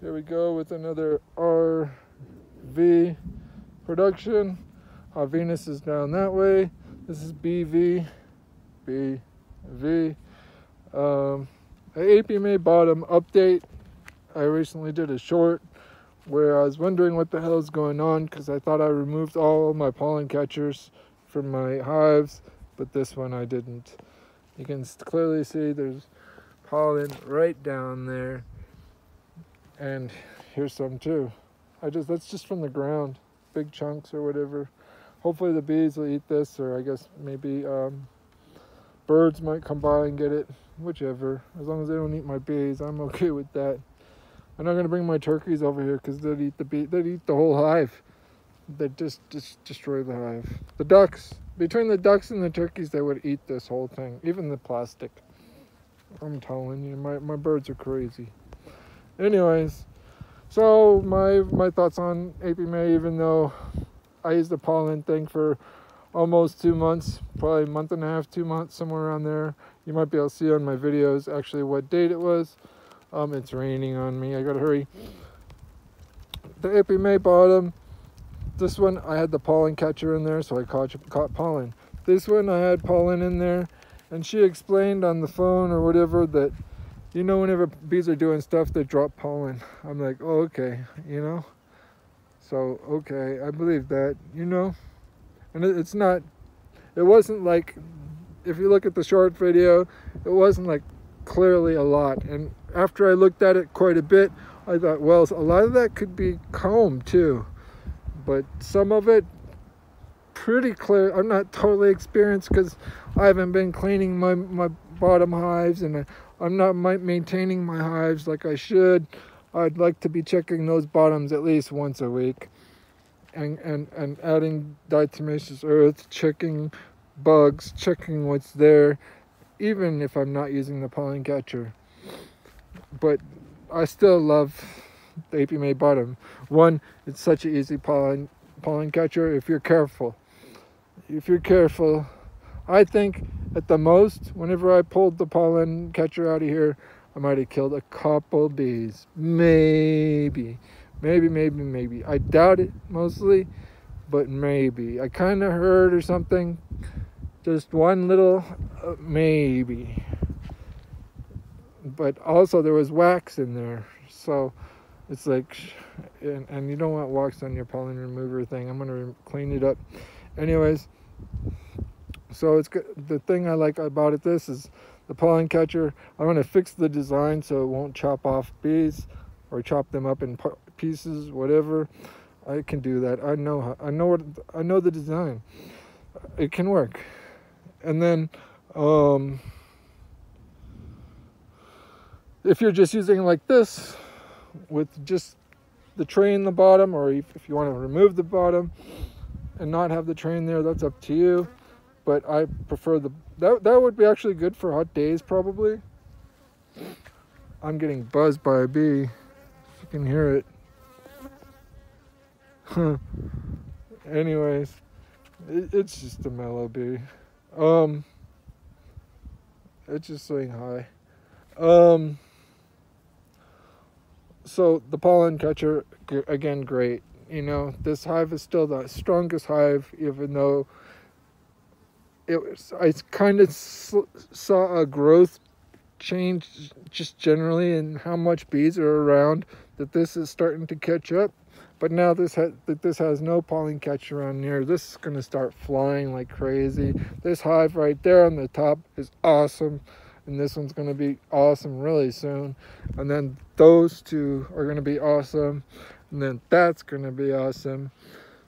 Here we go with another RV production. Our Venus is down that way. This is BV. Apimaye bottom update. I recently did a short where I was wondering what the hell is going on because I thought I removed all my pollen catchers from my hives, but this one I didn't. You can clearly see there's pollen right down there, and here's some too. That's just from the ground, big chunks or whatever. Hopefully the bees will eat this, or I guess maybe birds might come by and get it, whichever. As long as they don't eat my bees, I'm okay with that. I'm not going to bring my turkeys over here because they'd eat they'd eat the whole hive. They'd just destroy the hive. The ducks, between the ducks and the turkeys, they would eat this whole thing, even the plastic. I'm telling you, my birds are crazy. Anyways, so my thoughts on Apimaye, even though I used the pollen thing for almost 2 months, probably a month and a half, 2 months, somewhere around there. You might be able to see on my videos actually what date it was. It's raining on me, I gotta hurry. The Apimaye bottom, this one I had the pollen catcher in there, so I caught pollen. This one I had pollen in there, and she explained on the phone or whatever that, you know, whenever bees are doing stuff, they drop pollen. I'm like, oh, okay, you know? So, okay, I believe that, you know? And it wasn't like, if you look at the short video, it wasn't like clearly a lot. And after I looked at it quite a bit, I thought, well, a lot of that could be comb too. But some of it, pretty clear. I'm not totally experienced because I haven't been cleaning my bottom hives, and I'm not maintaining my hives like I should. I'd like to be checking those bottoms at least once a week, and adding diatomaceous earth, checking bugs, checking what's there, even if I'm not using the pollen catcher. But I still love the Apimaye bottom. One, it's such an easy pollen catcher if you're careful. If you're careful, I think at the most, whenever I pulled the pollen catcher out of here, I might have killed a couple bees. Maybe. I doubt it mostly, but maybe. I kind of heard or something. Just one little maybe. But also there was wax in there. So it's like, and you don't want wax on your pollen remover thing. I'm going to clean it up. Anyways, so it's good. The thing I like about this is the pollen catcher. I'm going to fix the design so it won't chop off bees or chop them up in pieces, whatever. I can do that. I know the design. It can work. And then if you're just using like this with just the tray in the bottom, or if you want to remove the bottom and not have the tray in there, that's up to you. But I prefer that would be actually good for hot days probably. I'm getting buzzed by a bee. You can hear it. Anyways, it's just a mellow bee. It's just saying hi. So the pollen catcher, again, great. You know, this hive is still the strongest hive, even though I kind of saw a growth change just generally in how much bees are around, that this is starting to catch up. But now this has no pollen catcher around here, this is going to start flying like crazy. This hive right there on the top is awesome, and this one's going to be awesome really soon. And then those two are going to be awesome, and then that's going to be awesome.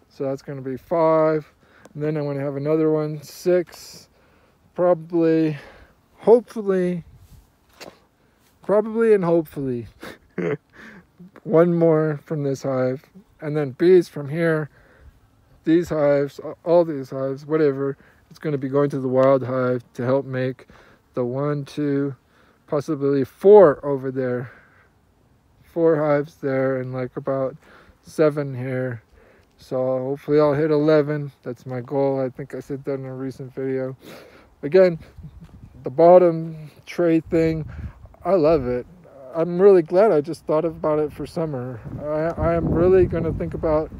So that's going to be 5. And then I'm going to have another one, 6, probably, hopefully, and hopefully, one more from this hive. And then bees from here, these hives, all these hives, whatever, it's going to be going to the wild hive to help make the 1, 2, possibly 4 over there. 4 hives there, and like about 7 here. So hopefully I'll hit 11. That's my goal. I think I said that in a recent video. Again, the bottom tray thing, I love it. I'm really glad I just thought about it for summer. I am really going to think about,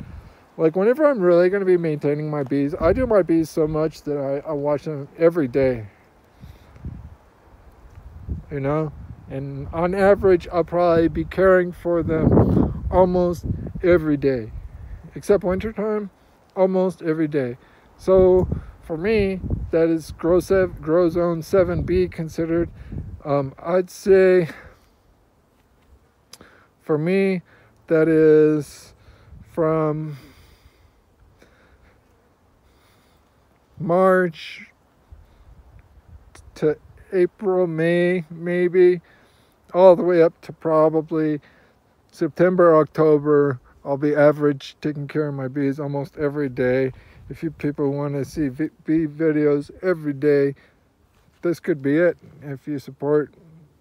like, whenever I'm really going to be maintaining my bees, I do my bees so much that I watch them every day, you know? And on average, I'll probably be caring for them almost every day, except wintertime, almost every day. So for me, that is grow zone 7B considered. I'd say for me, that is from March to April, May, maybe, all the way up to probably September, October. I'll be average taking care of my bees almost every day. If you people want to see bee videos every day, this could be it. If you support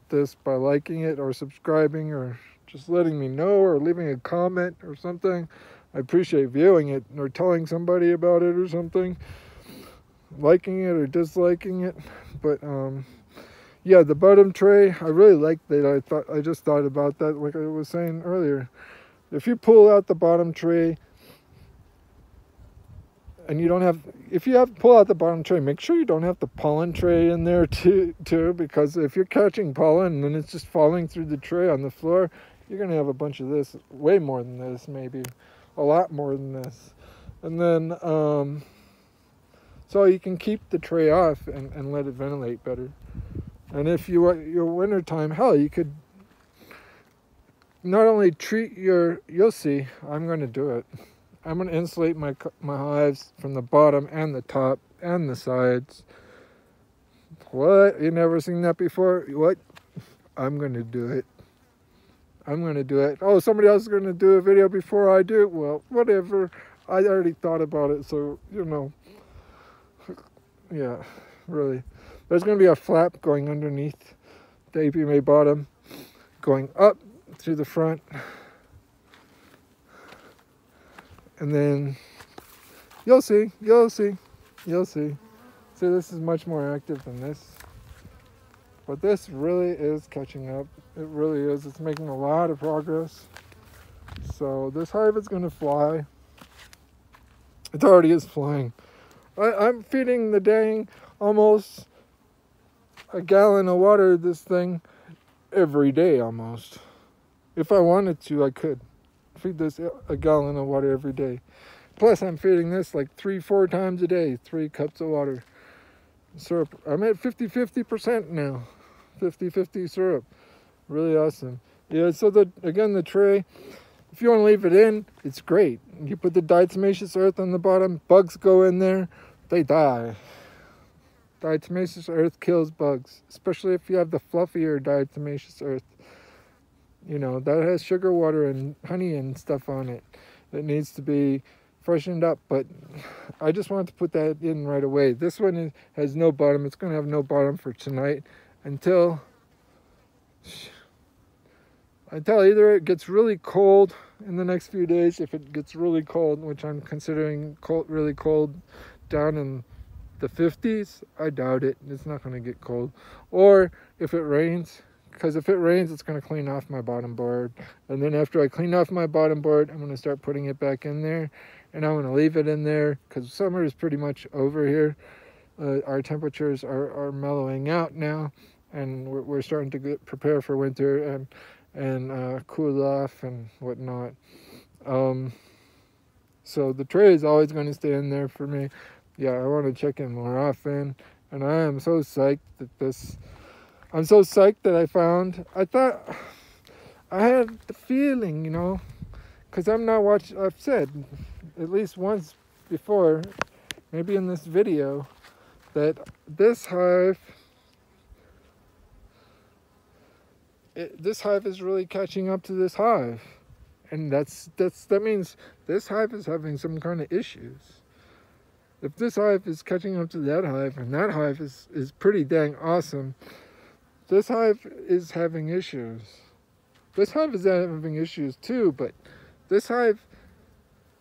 this by liking it or subscribing or just letting me know or leaving a comment or something, I appreciate viewing it or telling somebody about it or something, liking it or disliking it. But yeah, the bottom tray, I really like that. I just thought about that, like I was saying earlier. If you pull out the bottom tray, and you don't have, if you have to pull out the bottom tray, make sure you don't have the pollen tray in there too, because if you're catching pollen and then it's just falling through the tray on the floor, you're going to have a bunch of this, way more than this, maybe a lot more than this. And then, so you can keep the tray off and let it ventilate better. And if you want your wintertime, hell, you could not only treat you'll see, I'm going to do it. I'm going to insulate my hives from the bottom and the top and the sides. What? You never seen that before? What? I'm going to do it. I'm going to do it. Oh, somebody else is going to do a video before I do? Well, whatever. I already thought about it, so, you know. Yeah, really. There's going to be a flap going underneath the Apimaye bottom, going up to the front. And then you'll see. See, this is much more active than this. But this really is catching up. It really is. It's making a lot of progress. So this hive is going to fly. It already is flying. I'm feeding the dang almost a gallon of water this thing every day almost. If I wanted to, I could feed this a gallon of water every day. Plus I'm feeding this like 3-4 times a day, 3 cups of water. Syrup, I'm at 50% now. 50-50 syrup. Really awesome. Yeah, so again the tray, if you want to leave it in, it's great. You put the diatomaceous earth on the bottom, bugs go in there, they die. Diatomaceous earth kills bugs, especially if you have the fluffier diatomaceous earth. You know, that has sugar water and honey and stuff on it. It needs to be freshened up, but I just wanted to put that in right away. This one has no bottom. It's going to have no bottom for tonight until either it gets really cold in the next few days. If it gets really cold, which I'm considering really cold down in the 50s, I doubt it. It's not going to get cold. Or if it rains, because if it rains, it's going to clean off my bottom board. And then after I clean off my bottom board, I'm going to start putting it back in there. And I'm going to leave it in there because summer is pretty much over here. Our temperatures are mellowing out now. And we're starting to prepare for winter and cool off and whatnot. So the tray is always going to stay in there for me. Yeah, I want to check in more often. And I am so psyched that I'm so psyched that I thought, I had the feeling, you know, because I'm not watching, I've said at least once before, maybe in this video, that this hive is really catching up to this hive. And that means this hive is having some kind of issues. If this hive is catching up to that hive, and that hive is pretty dang awesome, this hive is having issues. This hive is having issues too, but this hive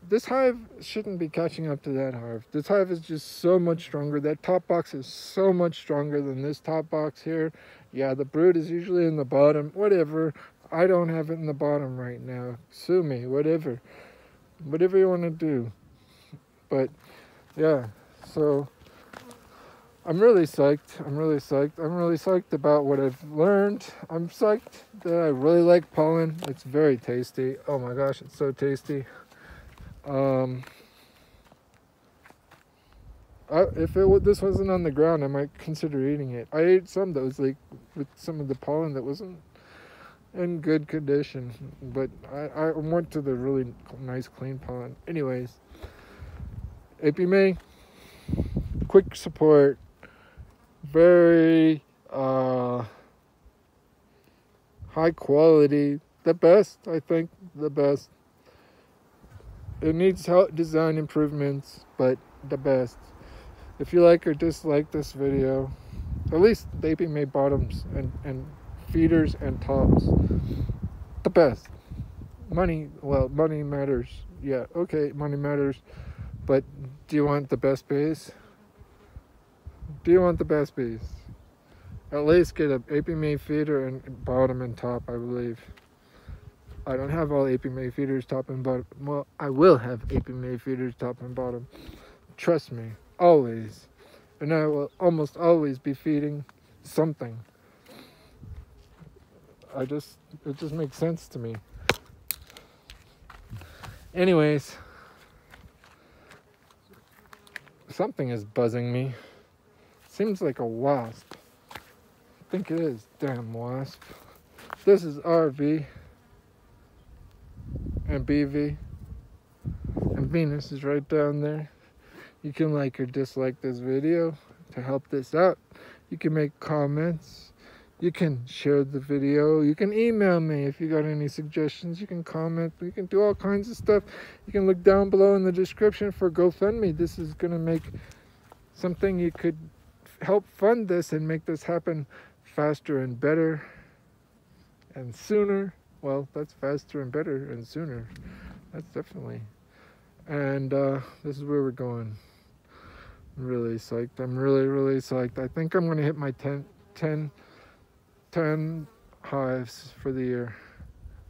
this hive shouldn't be catching up to that hive. This hive is just so much stronger. That top box is so much stronger than this top box here. Yeah, the brood is usually in the bottom. Whatever. I don't have it in the bottom right now. Sue me. Whatever. Whatever you want to do. But, yeah. So, I'm really psyched. I'm really psyched about what I've learned. I'm psyched that I really like pollen. It's very tasty. Oh my gosh, it's so tasty. This wasn't on the ground, I might consider eating it. I ate some that was like with some of the pollen that wasn't in good condition, but I went to the really nice clean pollen. Anyways, Apimaye, quick support, very high quality, the best, I think, the best. It needs design improvements, but the best. If you like or dislike this video, at least the Apimaye bottoms and feeders and tops, the best. Money matters. Yeah, okay, money matters. But do you want the best base? Do you want the best base? At least get an Apimaye feeder and bottom and top, I believe. I don't have all Apimaye feeders top and bottom. Well, I will have Apimaye feeders top and bottom. Trust me, always. And I will almost always be feeding something. It just makes sense to me. Anyways, something is buzzing me. Seems like a wasp. I think it is. Damn wasp. This is RV. And BV. And Venus is right down there. You can like or dislike this video to help this out. You can make comments. You can share the video. You can email me if you got any suggestions. You can comment. You can do all kinds of stuff. You can look down below in the description for GoFundMe. This is going to make something you could help fund this and make this happen faster and better and sooner. Well, that's faster and better and sooner. That's definitely. And this is where we're going. I'm really psyched. I'm really, really psyched. I think I'm going to hit my 10 hives for the year.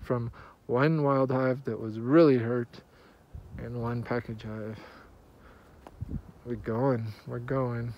From one wild hive that was really hurt and one package hive. We're going.